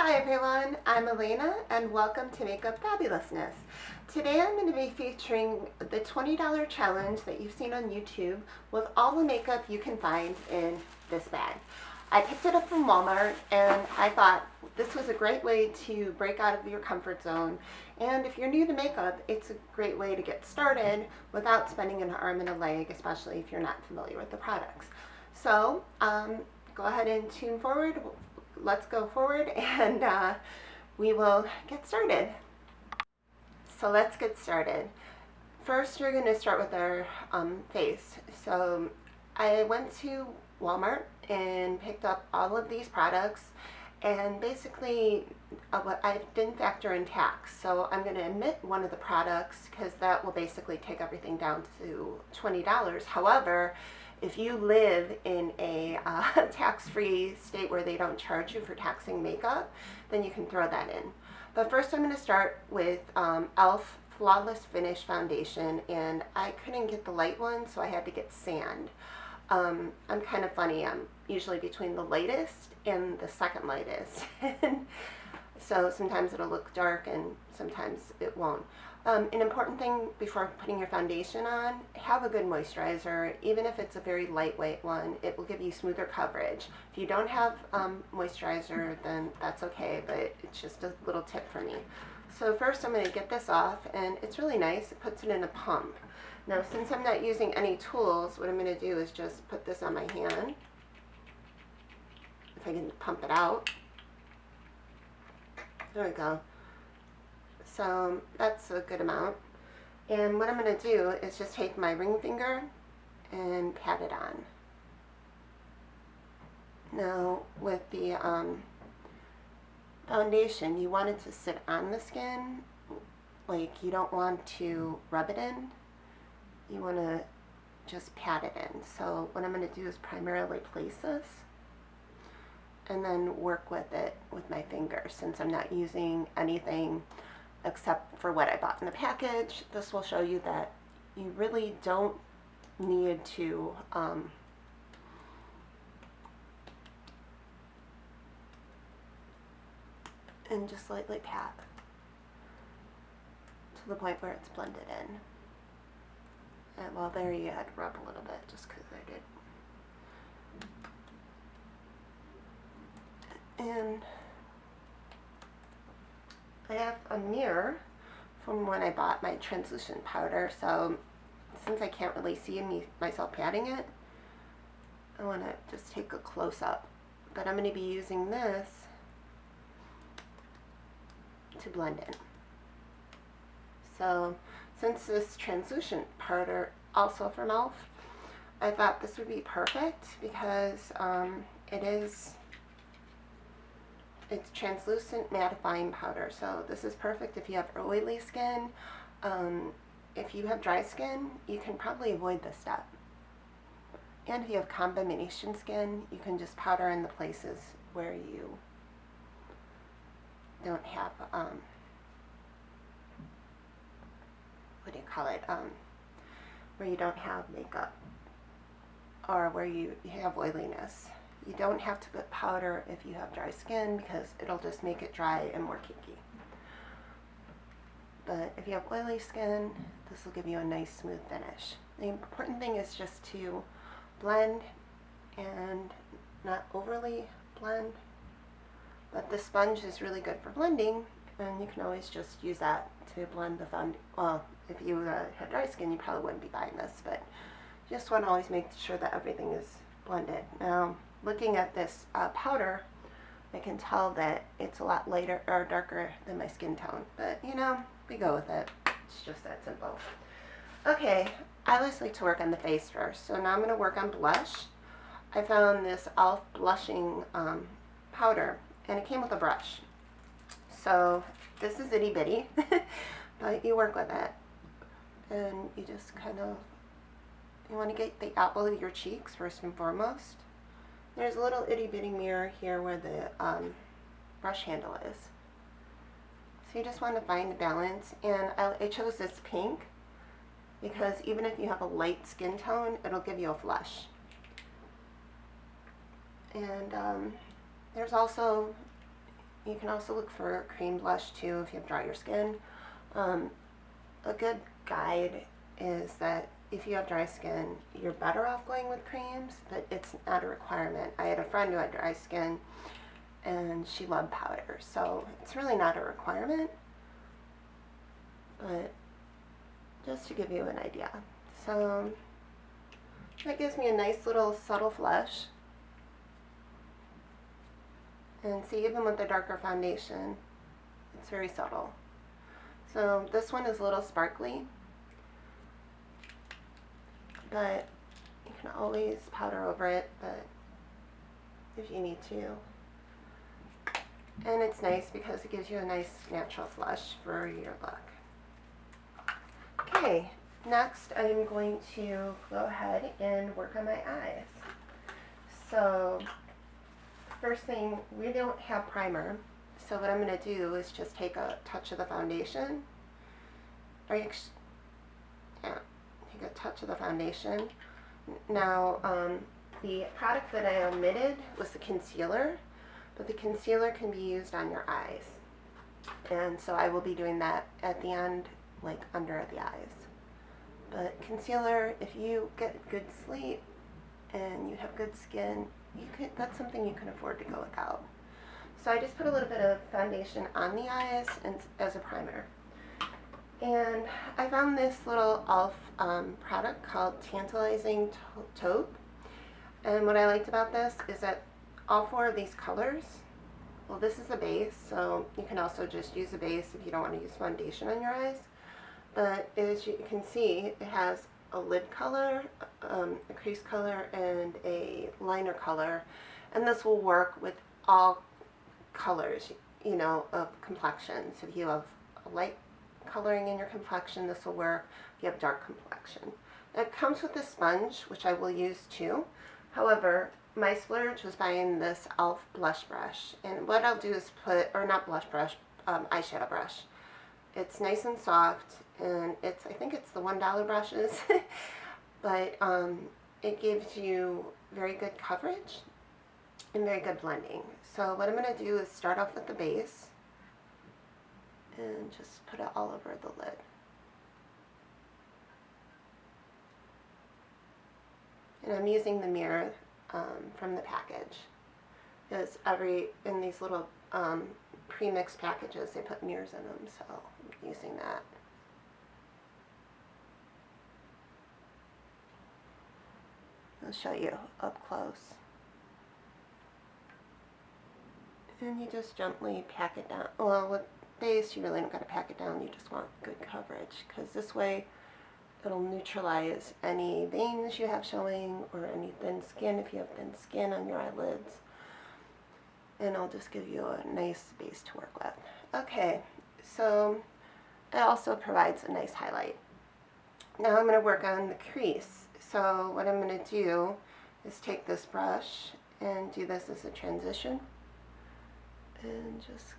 Hi everyone, I'm Elena and welcome to Makeup Fabulousness. Today I'm going to be featuring the $20 challenge that you've seen on YouTube with all the makeup you can find in this bag. I picked it up from Walmart and I thought this was a great way to break out of your comfort zone, and if you're new to makeup, it's a great way to get started without spending an arm and a leg, especially if you're not familiar with the products. So go ahead and tune forward. Let's go forward and we will get started. So let's get started. First, we're going to start with our face. So I went to Walmart and picked up all of these products, and basically I didn't factor in tax, so I'm going to omit one of the products because that will basically take everything down to $20. However, if you live in a tax-free state where they don't charge you for taxing makeup, then you can throw that in. But first I'm going to start with e.l.f. Flawless Finish Foundation, and I couldn't get the light one, so I had to get sand. I'm kind of funny. I'm usually between the lightest and the second lightest. So sometimes it'll look dark and sometimes it won't. An important thing before putting your foundation on, have a good moisturizer. Even if it's a very lightweight one, it will give you smoother coverage. If you don't have moisturizer, then that's okay, but it's just a little tip for me. So first I'm going to get this off, and it's really nice. It puts it in a pump. Now, since I'm not using any tools, what I'm going to do is just put this on my hand, if I can pump it out. There we go. So that's a good amount. And what I'm going to do is just take my ring finger and pat it on. Now, with the foundation, you want it to sit on the skin. Like, you don't want to rub it in. You want to just pat it in. So what I'm going to do is primarily place this and then work with it with my fingers, since I'm not using anything except for what I bought in the package. This will show you that you really don't need to and just lightly pat to the point where it's blended in. And well, there you had to rub a little bit just because I did. And I have a mirror from when I bought my translucent powder, so since I can't really see myself patting it, I want to just take a close-up. But I'm going to be using this to blend in. So since this translucent powder also from e.l.f., I thought this would be perfect because it's translucent mattifying powder, so this is perfect if you have oily skin. If you have dry skin, you can probably avoid this step. And if you have combination skin, you can just powder in the places where you don't have, what do you call it, where you don't have makeup, or where you have oiliness. You don't have to put powder if you have dry skin because it'll just make it dry and more cakey. But if you have oily skin, this will give you a nice smooth finish. The important thing is just to blend and not overly blend. But the sponge is really good for blending, and you can always just use that to blend the foundation. Well, if you have dry skin, you probably wouldn't be buying this, but you just want to always make sure that everything is blended. Now, looking at this powder, I can tell that it's a lot lighter or darker than my skin tone, but you know, we go with it. It's just that simple. Okay, I always like to work on the face first, so now I'm going to work on blush. I found this e.l.f. blushing powder, and it came with a brush. So this is itty bitty, but you work with it, and you just you want to get the apple of your cheeks first and foremost. There's a little itty bitty mirror here where the brush handle is. So you just want to find the balance, and I chose this pink because even if you have a light skin tone, it'll give you a flush. And there's also You can also look for a cream blush too if you have drier skin. A good guide is that if you have dry skin, you're better off going with creams, but it's not a requirement. I had a friend who had dry skin and she loved powder, so it's really not a requirement, but just to give you an idea. So that gives me a nice little subtle flush. And see, even with the darker foundation, it's very subtle. So this one is a little sparkly, but you can always powder over it, but if you need to. And it's nice because it gives you a nice natural flush for your look. Okay, next I'm going to go ahead and work on my eyes. So first thing, we don't have primer, so what I'm going to do is just take a touch of the foundation, take a touch of the foundation. Now, the product that I omitted was the concealer, but the concealer can be used on your eyes, and so I will be doing that at the end, like under the eyes. But concealer, if you get good sleep and you have good skin, that's something you can afford to go without. So I just put a little bit of foundation on the eyes and as a primer. And I found this little e.l.f. product called Tantalizing Taupe. And what I liked about this is that all four of these colors, well, this is a base, so you can also just use a base if you don't want to use foundation on your eyes. But as you can see, it has a lid color, a crease color, and a liner color, and this will work with all colors, you know, of complexion. So if you have a light coloring in your complexion, this will work. If you have dark complexion, it comes with a sponge, which I will use too. However, my splurge was buying this e.l.f. blush brush, and what I'll do is not blush brush, eyeshadow brush. It's nice and soft, and I think it's the $1 brushes, but it gives you very good coverage and very good blending. So what I'm going to do is start off with the base and just put it all over the lid. And I'm using the mirror from the package, because in these little pre-mixed packages, they put mirrors in them, so I'm using that. I'll show you up close. And you just gently pack it down. Well, with base, you really don't got to pack it down. You just want good coverage, because this way it'll neutralize any veins you have showing or any thin skin if you have thin skin on your eyelids. And I'll just give you a nice base to work with. Okay, so it also provides a nice highlight. Now I'm going to work on the crease. So what I'm going to do is take this brush and do this as a transition, and you're just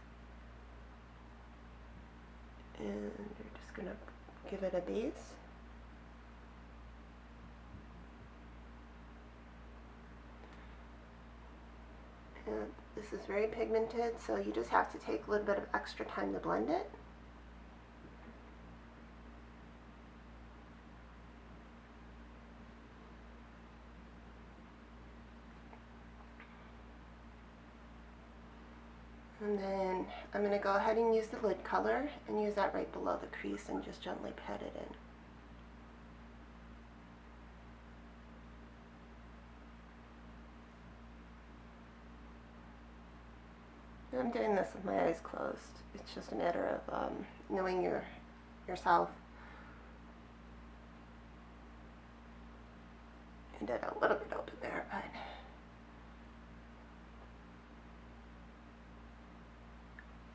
going to give it a base. And this is very pigmented, so you just have to take a little bit of extra time to blend it. And then I'm going to go ahead and use the lid color and use that right below the crease and just gently pat it in. I'm doing this with my eyes closed. It's just a matter of knowing yourself. I did a little bit open there, but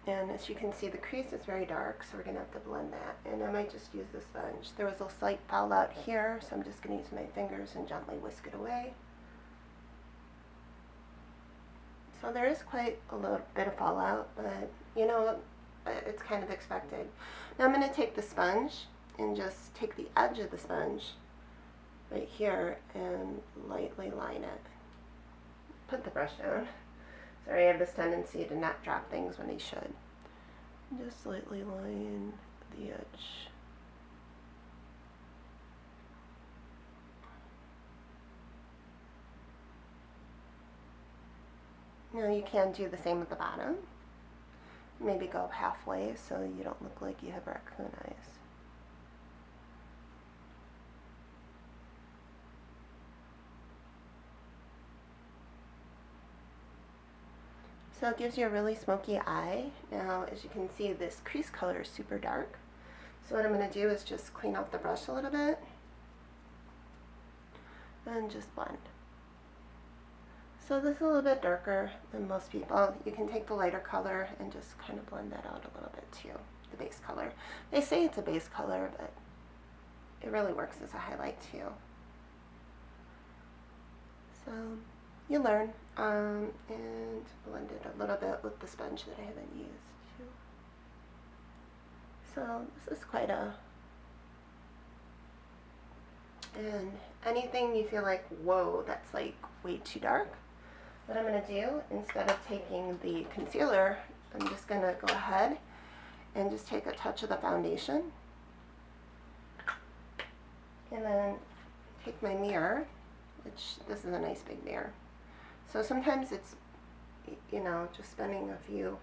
and as you can see, the crease is very dark, so we're going to have to blend that. And I might just use the sponge. There was a slight fallout here, so I'm just going to use my fingers and gently whisk it away. So there is quite a little bit of fallout, but you know, it's kind of expected. Now I'm going to take the sponge and just take the edge of the sponge right here and lightly line it. Put the brush down. Sorry, I have this tendency to not drop things when I should. Just slightly line the edge. Now you can do the same with the bottom. Maybe go halfway so you don't look like you have raccoon eyes. So it gives you a really smoky eye. Now, as you can see, this crease color is super dark. So what I'm going to do is just clean off the brush a little bit and just blend. So this is a little bit darker than most people. You can take the lighter color and just kind of blend that out a little bit too, the base color. They say it's a base color, but it really works as a highlight too. So you learn, and blend it a little bit with the sponge that I haven't used too. So this is quite a, and anything you feel like, whoa, that's like way too dark, what I'm going to do, instead of taking the concealer, I'm just going to go ahead and just take a touch of the foundation, and then take my mirror, which this is a nice big mirror. So sometimes it's, you know, just spending a few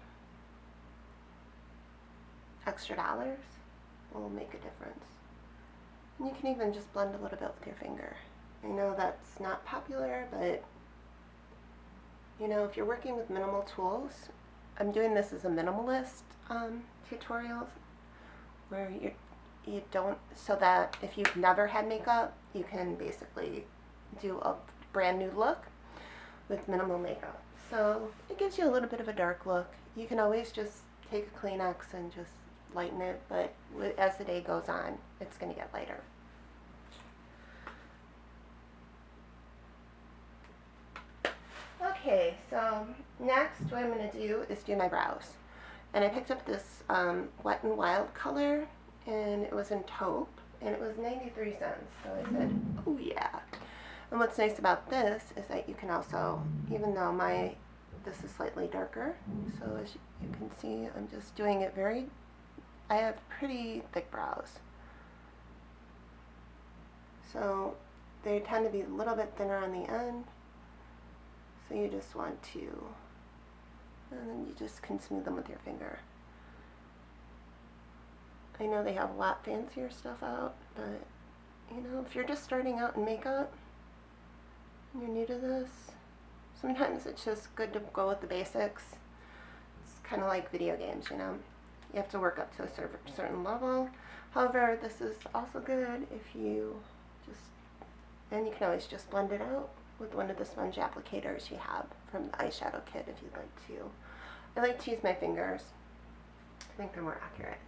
extra dollars will make a difference. And you can even just blend a little bit with your finger. I know that's not popular, but you know, if you're working with minimal tools, I'm doing this as a minimalist tutorial where you don't, so that if you've never had makeup, you can basically do a brand new look with minimal makeup. So it gives you a little bit of a dark look. You can always just take a Kleenex and just lighten it, but as the day goes on, it's going to get lighter. Okay, so next what I'm going to do is do my brows. And I picked up this Wet n Wild color, and it was in Taupe, and it was 93 cents. So I said, oh yeah. And what's nice about this is that you can also, even though this is slightly darker, so as you can see, I'm just doing it I have pretty thick brows. So they tend to be a little bit thinner on the end. So you just want to, and then you just can smooth them with your finger. I know they have a lot fancier stuff out, but you know, if you're just starting out in makeup, and you're new to this, sometimes it's just good to go with the basics. It's kind of like video games, you know. You have to work up to a certain level. However, this is also good if you just, and you can always just blend it out with one of the sponge applicators you have from the eyeshadow kit if you'd like to. I like to use my fingers. I think they're more accurate.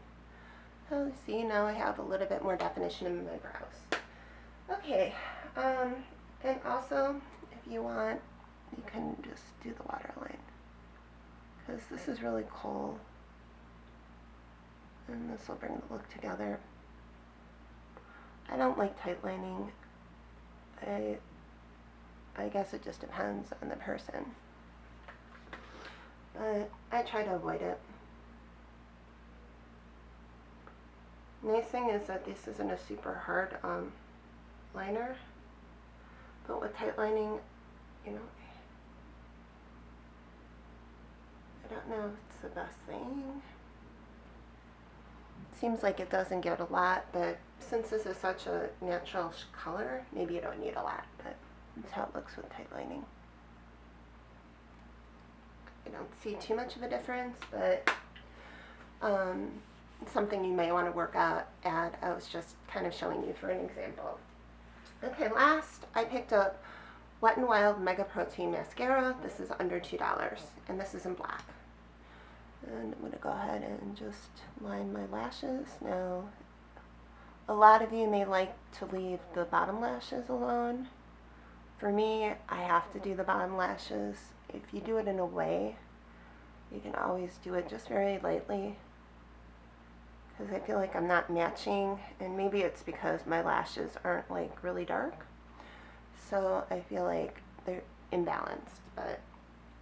So see, now I have a little bit more definition in my brows. Okay, and also if you want, you can just do the waterline, because this is really Kohl, and this will bring the look together. I don't like tight lining. I guess it just depends on the person, but I try to avoid it. Nice thing is that this isn't a super hard liner, but with tight lining, you know, I don't know if it's the best thing. Seems like it doesn't get a lot, but since this is such a natural color, maybe you don't need a lot, but that's how it looks with tight lining. I don't see too much of a difference, but something you may want to work out at. I was just kind of showing you for an example. Okay, last I picked up Wet n Wild Megaprotein Mascara. This is under $2, and this is in black. And I'm going to go ahead and just line my lashes. Now, a lot of you may like to leave the bottom lashes alone. For me, I have to do the bottom lashes. If you do it in a way, you can always do it just very lightly, because I feel like I'm not matching, and maybe it's because my lashes aren't like really dark, so I feel like they're imbalanced. But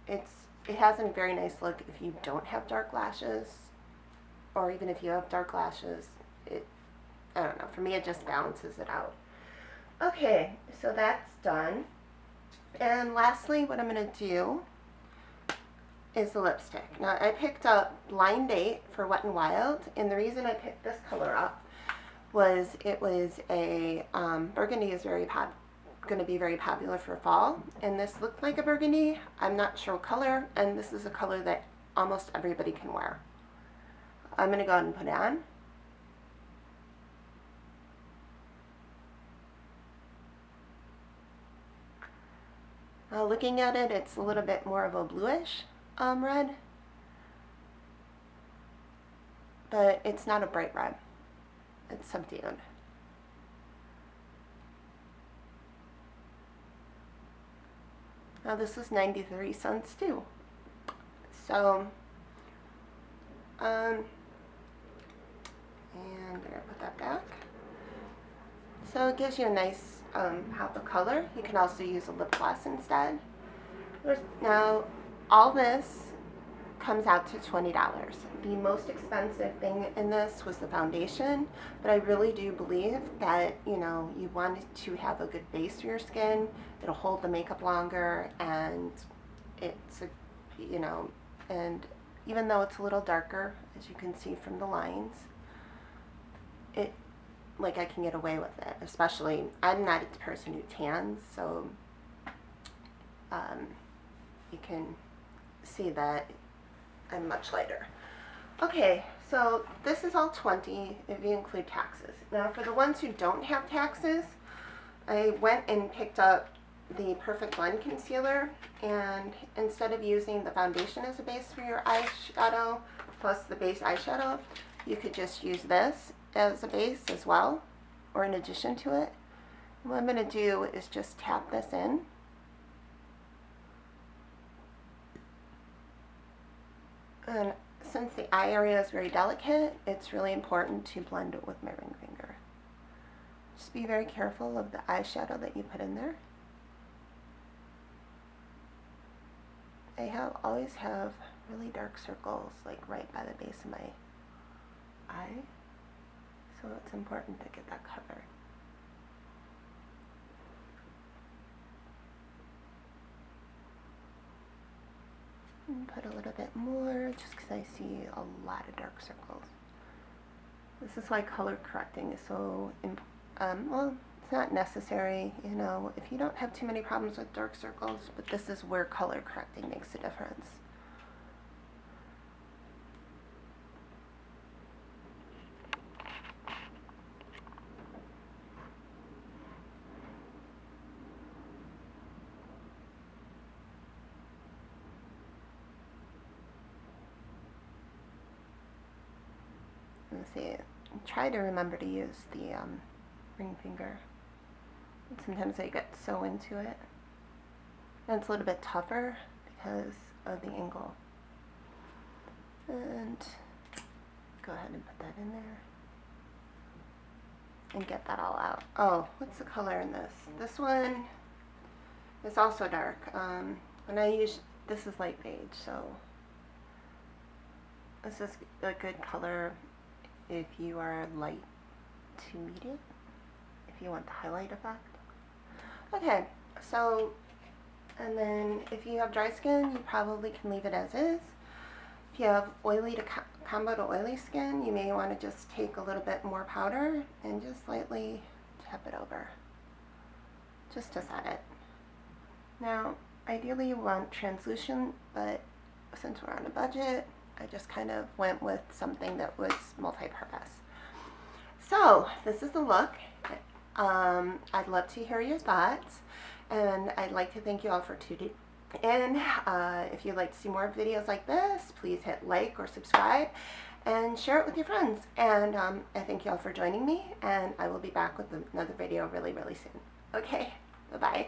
it's it has a very nice look if you don't have dark lashes, or even if you have dark lashes. I don't know, for me it just balances it out. Okay, so that's done. And lastly, what I'm going to do is the lipstick. Now, I picked up Blind Date for Wet n Wild, and the reason I picked this color up was it was a burgundy is going to be very popular for fall, and this looked like a burgundy. I'm not sure what color, and this is a color that almost everybody can wear. I'm going to go ahead and put it on. Looking at it, it's a little bit more of a bluish red, but it's not a bright red. It's subdued. Now this is 93 cents too. So, and I'm gonna put that back. So it gives you a nice pop of color. You can also use a lip gloss instead. Now, all this comes out to $20. The most expensive thing in this was the foundation, but I really do believe that, you know, you want to have a good base for your skin. It'll hold the makeup longer, and it's a, you know, and even though it's a little darker, as you can see from the lines, like I can get away with it. Especially, I'm not a person who tans, so you can see that I'm much lighter. Okay, so this is all 20 if you include taxes. Now for the ones who don't have taxes, I went and picked up the Perfect Blend Concealer, and instead of using the foundation as a base for your eyeshadow plus the base eyeshadow, you could just use this as a base as well, or in addition to it. And what I'm going to do is just tap this in. And since the eye area is very delicate, it's really important to blend it with my ring finger. Just be very careful of the eyeshadow that you put in there. I always have really dark circles like right by the base of my eye. So it's important to get that covered. And put a little bit more just because I see a lot of dark circles. This is why color correcting is so important. Well, it's not necessary, you know, if you don't have too many problems with dark circles, but this is where color correcting makes a difference. Let's see, try to remember to use the ring finger. Sometimes I get so into it. And it's a little bit tougher because of the angle. And go ahead and put that in there. And get that all out. Oh, what's the color in this? This one is also dark. When I use, this is light beige, so this is a good color if you are light to medium, if you want the highlight effect. Okay, so, and then if you have dry skin, you probably can leave it as is. If you have oily to combo to oily skin, you may want to just take a little bit more powder and just lightly tap it over, just to set it. Now, ideally you want translucent, but since we're on a budget, I just kind of went with something that was multi-purpose. So, this is the look. I'd love to hear your thoughts, and I'd like to thank you all for tuning in. If you'd like to see more videos like this, please hit like or subscribe and share it with your friends. And I thank you all for joining me, and I will be back with another video really, really soon. Okay, bye-bye.